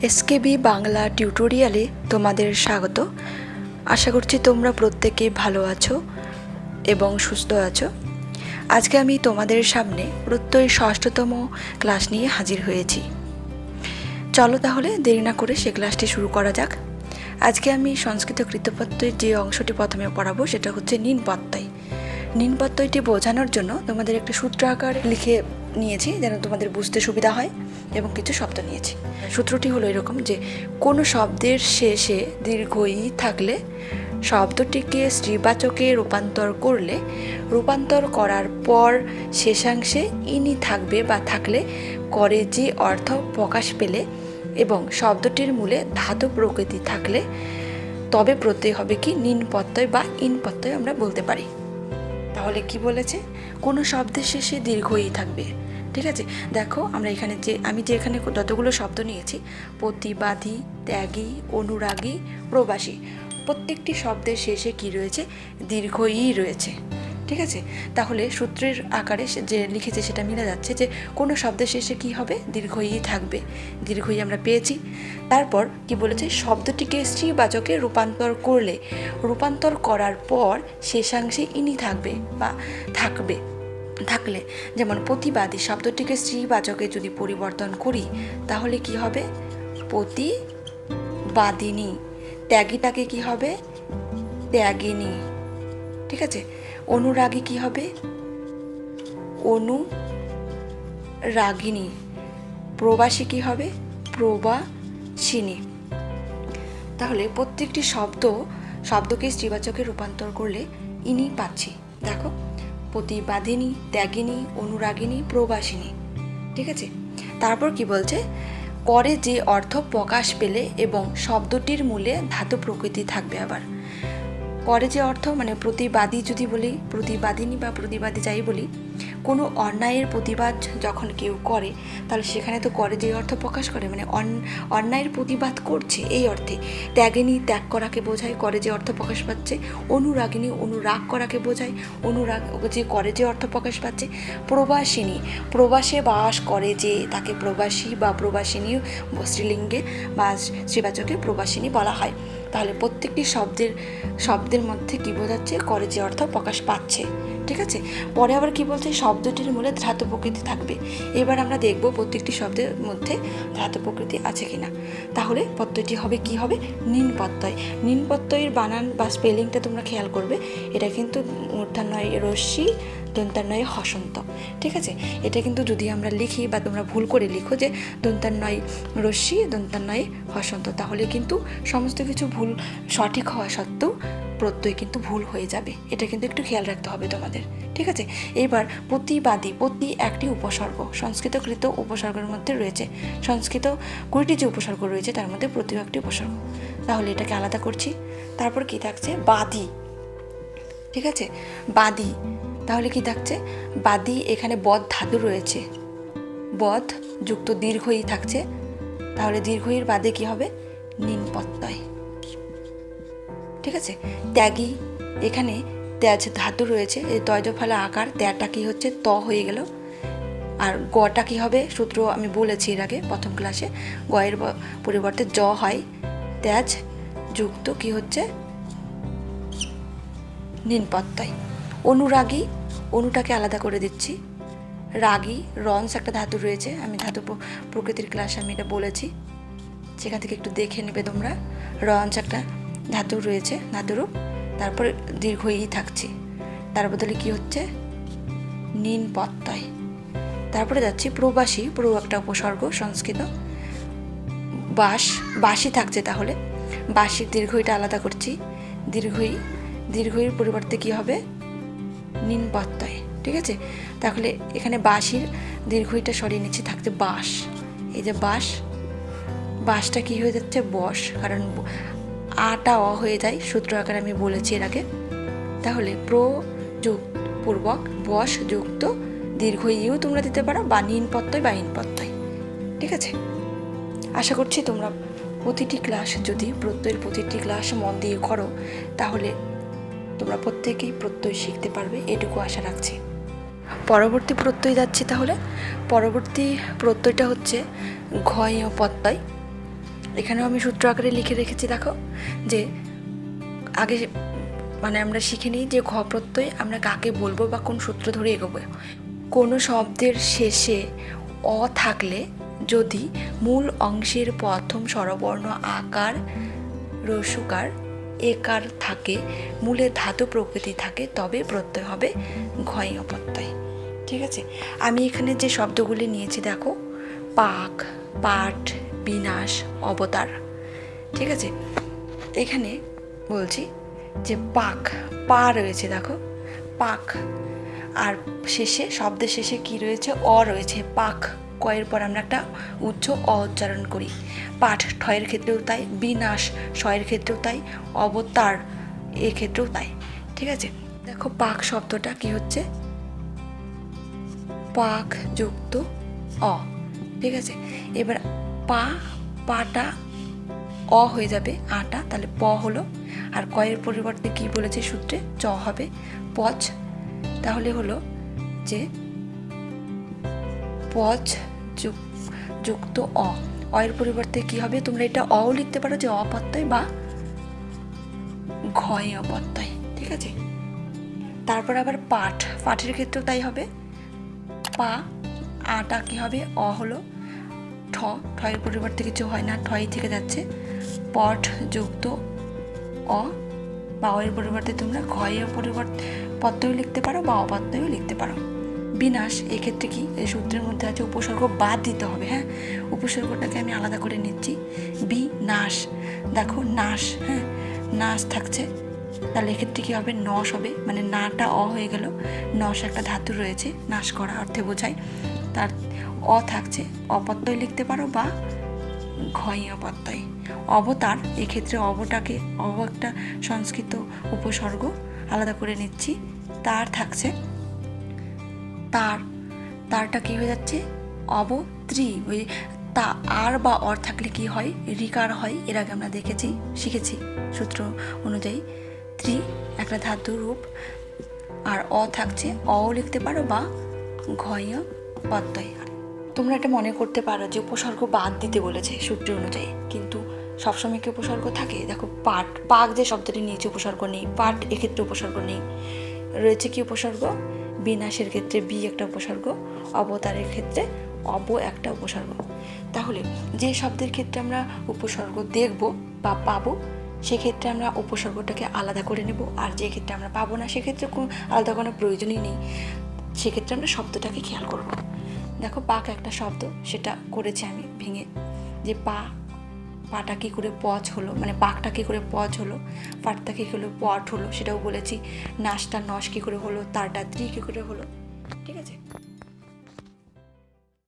SKB Bangla টিউটোরিয়ালে তোমাদের স্বাগত। আশা করছি তোমরা প্রত্যেকেই ভালো আছো এবং সুস্থ আছো। আজকে আমি তোমাদের সামনে প্রত্যয় ষষ্ঠতম ক্লাস নিয়ে হাজির হয়েছি। চলো তাহলে দেরি না করে সে ক্লাসটি শুরু করা যাক। আজকে আমি সংস্কৃত কৃতপ্রত্যয়ের যে অংশটি প্রথমে পড়াবো সেটা হচ্ছে নিন প্রত্যয়। নিন প্রত্যয়টি বোঝানোর জন্য তোমাদের একটা সূত্র আকার লিখে নিয়েছি যেন তোমাদের বুঝতে সুবিধা হয়, এবং কিছু শব্দ নিয়েছি। সূত্রটি হলো এরকম যে কোনো শব্দের শেষে দীর্ঘ ই থাকলে শব্দটিকে স্ত্রীবাচকে রূপান্তর করলে রূপান্তর করার পর শেষাংশে ইনি থাকবে বা থাকলে করে যে অর্থ প্রকাশ পেলে এবং শব্দটির মূলে ধাতু প্রকৃতি থাকলে তবে প্রত্যয় হবে কি নিন প্রত্যয় বা ইন প্রত্যয় আমরা বলতে পারি। তাহলে কি বলেছে, কোনো শব্দের শেষে দীর্ঘ ই থাকবে। ঠিক আছে, দেখো আমরা এখানে আমি এখানে যতগুলো শব্দ নিয়েছি, প্রতিবাদী, ত্যাগী, অনুরাগী, প্রবাসী, প্রত্যেকটি শব্দের শেষে কি রয়েছে, দীর্ঘ ই রয়েছে। ঠিক আছে, তাহলে সূত্রের আকারে যে লিখেছে সেটা মিলে যাচ্ছে যে কোনো শব্দের শেষে কি হবে, দীর্ঘ ই থাকবে। দীর্ঘ ই আমরা পেয়েছি। তারপর কি বলেছে, শব্দটিকে স্ত্রীবাচকে রূপান্তর করলে রূপান্তর করার পর শেষাংশে ইনি থাকবে বা থাকলে, যেমন প্রতিবাদী শব্দটিকে স্ত্রীবাচকে যদি পরিবর্তন করি তাহলে কি হবে, প্রতিবাদিনী। ত্যাগীটাকে কি হবে, ত্যাগিনী। ঠিক আছে, অনুরাগী কি হবে, অনুরাগিনী। প্রবাসী কি হবে, প্রবাসিনী। তাহলে প্রত্যেকটি শব্দকে স্ত্রীবাচকে রূপান্তর করলে ইনি পাচ্ছি। দেখো, প্রতিবাদিনী, ত্যাগিনী, অনুরাগিনী, প্রবাসিনী। ঠিক আছে, তারপর কি বলছে, করে যে অর্থ প্রকাশ পেলে এবং শব্দটির মূলে ধাতু প্রকৃতি থাকবে। আবার করে যে অর্থ মানে প্রতিবাদী যদি বলি, প্রতিবাদিনী বা প্রতিবাদী যাই বলি, কোনো অন্যায়ের প্রতিবাদ যখন কেউ করে তাহলে সেখানে তো করে যে অর্থ প্রকাশ করে, মানে অন্যায়ের প্রতিবাদ করছে এই অর্থে। ত্যাগিনী ত্যাগ করাকে বোঝায়, করে যে অর্থ প্রকাশ পাচ্ছে। অনুরাগিনী অনুরাগ করাকে বোঝায়, অনুরাগ যে করে যে অর্থ প্রকাশ পাচ্ছে। প্রবাসিনী প্রবাসে বাস করে যে তাকে প্রবাসী বা প্রবাসিনী স্ত্রীলিঙ্গে বা স্ত্রীবাচকে প্রবাসিনী বলা হয়। তাহলে প্রত্যেকটি শব্দের মধ্যে কি বোঝাচ্ছে, করে যে অর্থ প্রকাশ পাচ্ছে। ঠিক আছে, পরে আবার কি বলছে, শব্দটির মূলে ধাতু প্রকৃতি থাকবে। এবার আমরা দেখব প্রত্যেকটি শব্দের মধ্যে ধাতু প্রকৃতি আছে কিনা। তাহলে প্রত্যয়টি হবে কি হবে, নিন প্রত্যয়। নিন প্রত্যয়ের বানান বা স্পেলিংটা তোমরা খেয়াল করবে। এটা কিন্তু মূর্ধন্যয় রস্যি, দন্তান্বয়ে হসন্ত। ঠিক আছে, এটা কিন্তু যদি আমরা লিখি বা তোমরা ভুল করে লিখো যে দন্তান্বয় রস্যি, দন্তান্বয়ে হসন্ত, তাহলে কিন্তু সমস্ত কিছু ভুল সঠিক হওয়া সত্ত্বেও প্রত্যয় কিন্তু ভুল হয়ে যাবে। এটা কিন্তু একটু খেয়াল রাখতে হবে তোমাদের। ঠিক আছে, এবার প্রতিবাদী, প্রতি একটি উপসর্গ সংস্কৃতকৃত উপসর্গের মধ্যে রয়েছে। সংস্কৃত 20টি যে উপসর্গ রয়েছে তার মধ্যে প্রতি একটি উপসর্গ। তাহলে এটাকে আলাদা করছি। তারপর কি থাকছে, বাদী। ঠিক আছে, বাদী, তাহলে কি থাকছে, বাদী, এখানে বদ ধাতু রয়েছে, বদ যুক্ত দীর্ঘ ই থাকছে। তাহলে দীর্ঘ ইর বাদে কি হবে, নিন প্রত্যয়। ঠিক আছে, ত্যাগী, এখানে ত্যাজ ধাতু রয়েছে, এই তয়জ ফলে আকার, ত্যাটা কি হচ্ছে, ত হয়ে গেল। আর গটা কি হবে, সূত্র আমি বলেছি এর আগে প্রথম ক্লাসে, গয়ের পরিবর্তে জ হয়, ত্যাজ যুক্ত কি হচ্ছে, নিন প্রত্যয়। অনুরাগী, অনুটাকে আলাদা করে দিচ্ছি। রাগী, রঞ্চ একটা ধাতু রয়েছে, আমি ধাতু প্রকৃতির ক্লাসে আমি এটা বলেছি, সেখান থেকে একটু দেখে নেবে তোমরা। রঞ্চ একটা ধাতু রয়েছে, ধাতুরূপ, তারপরে দীর্ঘ ই থাকছে, তার বদলে কি হচ্ছে, নিন প্রত্যয়। তারপরে যাচ্ছি প্রবাসী, প্রো একটা উপসর্গ সংস্কৃত, বাসী থাকছে। তাহলে বাসীর দীর্ঘ ইটা আলাদা করছি, দীর্ঘ ইর পরিবর্তে কি হবে, নিন প্রত্যয়। ঠিক আছে, তাহলে এখানে বাসীর দীর্ঘ ইটা সরিয়ে নিচ্ছি, থাকছে বাস। এই যে বাসটা কি হয়ে যাচ্ছে, বস, কারণ আটা অ হয়ে যায়, সূত্র আকারে আমি বলেছি এর আগে। তাহলে পূর্বক বস যুক্ত দীর্ঘ ইও তোমরা দিতে পারো, বা নিন প্রত্যয় বা ইন প্রত্যয়। ঠিক আছে, আশা করছি তোমরা প্রতিটি ক্লাস যদি প্রত্যয়ের প্রতিটি ক্লাস মন দিয়ে করো তাহলে তোমরা প্রত্যেকেই প্রত্যয় শিখতে পারবে, এটুকু আশা রাখছি। পরবর্তী প্রত্যয় যাচ্ছি। তাহলে পরবর্তী প্রত্যয়টা হচ্ছে ঘয় প্রত্যয়। এখানেও আমি সূত্র আকারে লিখে রেখেছি। দেখো যে আগে মানে আমরা শিখে নিই যে ঘ প্রত্যয় আমরা কাকে বলবো বা কোন সূত্র ধরে এগোবো। কোনো শব্দের শেষে অ থাকলে যদি মূল অংশের প্রথম স্বরবর্ণ আকার, রস্যকার, একার থাকে, মূলে ধাতু প্রকৃতি থাকে, তবে প্রত্যয় হবে ঘয় প্রত্যয়। ঠিক আছে, আমি এখানে যে শব্দগুলি নিয়েছি দেখো, পাক, পাঠ, বিনাশ, অবতার। ঠিক আছে, এখানে বলছি যে পাক, পা রয়েছে দেখো, পাক, আর শেষে শব্দের শেষে কি রয়েছে, অ রয়েছে, পাক। কয়ের পর আমরা একটা উচ্চ অ উচ্চারণ করি। পাঠ ঠয়ের ক্ষেত্রেও তাই, বিনাশ শয়ের ক্ষেত্রেও তাই, অবতার এর ক্ষেত্রেও তাই। ঠিক আছে, দেখো পাক শব্দটা কি হচ্ছে, পাক যুক্ত অ। ঠিক আছে, এবার পাটা অ হয়ে যাবে, আটা, তাহলে প হলো। আর কয়ের পরিবর্তে কি বলেছে সূত্রে, চ হবে, পচ। তাহলে হলো যে পচ যুক্ত অ। অয়ের পরিবর্তে কি হবে, তোমরা এটা অও লিখতে পারো যে অপ্রত্যয় বা ঘয় অপ্রত্যয়। ঠিক আছে, তারপর আবার পাঠ, পাঠের ক্ষেত্রেও তাই হবে, পা, আটা কি হবে, অ হলো, ঠয়ের পরিবর্তে কিছু হয় না, ঠয় থেকে যাচ্ছে, পঠ যুক্ত অ, বা অয়ের পরিবর্তে তোমরা ঘয়ের পরিবর্তে প্রত্যয় লিখতে পারো বা অপ্রত্যয়ও লিখতে পারো। বিনাশ, এক্ষেত্রে কি, এই সূত্রের মধ্যে আছে উপসর্গ বাদ দিতে হবে। হ্যাঁ, উপসর্গটাকে আমি আলাদা করে নিচ্ছি, বিনাশ। দেখো নাশ, হ্যাঁ নাশ থাকছে, তাহলে এক্ষেত্রে কী হবে, নশ হবে, মানে নাটা অ হয়ে গেল, নশ একটা ধাতু রয়েছে, নাশ করা অর্থে বোঝায়, তার অ থাকছে, অপ্রত্যয় লিখতে পারো বা ঘয় অপ্রত্যয়। অবতার, এক্ষেত্রে অবটাকে, অব একটা সংস্কৃত উপসর্গ, আলাদা করে নিচ্ছি, তার থাকছে, তারটা কি হয়ে যাচ্ছে, অবত্রী। ওই তা আর বা অর থাকলে কি হয়, রিকার হয়, এর আগে আমরা শিখেছি সূত্র অনুযায়ী। ত্রি একটা ধাতু রূপ, আর অ থাকছে, অও লিখতে পারো বা ঘয় প্রত্যয়। তোমরা এটা মনে করতে পারো যে উপসর্গ বাদ দিতে বলেছে সূত্র অনুযায়ী, কিন্তু সবসময় কি উপসর্গ থাকে? দেখো পাঠ, পাক যে শব্দটি নিয়েছে উপসর্গ নেই, পাঠ এক্ষেত্রে উপসর্গ নেই, রয়েছে কি উপসর্গ, বিনাশের ক্ষেত্রে বি একটা উপসর্গ, অবতারের ক্ষেত্রে অব একটা উপসর্গ। তাহলে যে শব্দের ক্ষেত্রে আমরা উপসর্গ দেখব বা পাবো, সেক্ষেত্রে আমরা উপসর্গটাকে আলাদা করে নেব, আর যে ক্ষেত্রে আমরা পাবো না সেক্ষেত্রে কোনো আলাদা কোনো প্রয়োজনই নেই, সেক্ষেত্রে আমরা শব্দটাকে খেয়াল করব। দেখো পাক একটা শব্দ, সেটা করেছি আমি ভেঙে, যে পাটা কী করে পচ হলো, মানে পাকটা কী করে পচ হলো, পাটটা কী করে পট হলো সেটাও বলেছি, নাশটা নশ কী করে হলো, তারটা ত্রি কী করে হলো। ঠিক আছে,